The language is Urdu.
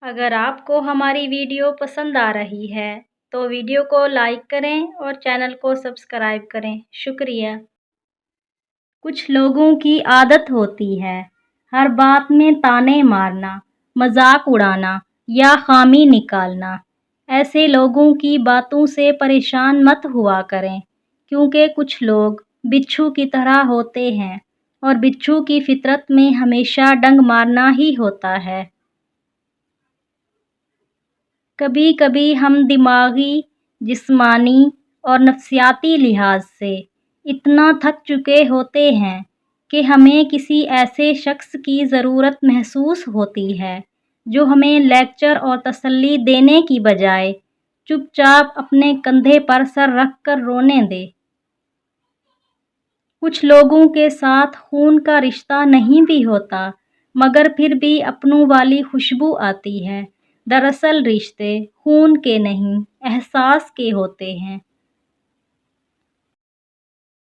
اگر آپ کو ہماری ویڈیو پسند آ رہی ہے تو ویڈیو کو لائک کریں اور چینل کو سبسکرائب کریں۔ شکریہ۔ کچھ لوگوں کی عادت ہوتی ہے ہر بات میں طعنے مارنا، مذاق اڑانا یا خامی نکالنا۔ ایسے لوگوں کی باتوں سے پریشان مت ہوا کریں، کیونکہ کچھ لوگ بچھو کی طرح ہوتے ہیں اور بچھو کی فطرت میں ہمیشہ ڈنگ مارنا ہی ہوتا ہے۔ کبھی کبھی ہم دماغی، جسمانی اور نفسیاتی لحاظ سے اتنا تھک چکے ہوتے ہیں کہ ہمیں کسی ایسے شخص کی ضرورت محسوس ہوتی ہے جو ہمیں لیکچر اور تسلی دینے کی بجائے چپ چاپ اپنے کندھے پر سر رکھ کر رونے دے۔ کچھ لوگوں کے ساتھ خون کا رشتہ نہیں بھی ہوتا، مگر پھر بھی اپنوں والی خوشبو آتی ہے۔ دراصل رشتے خون کے نہیں، احساس کے ہوتے ہیں۔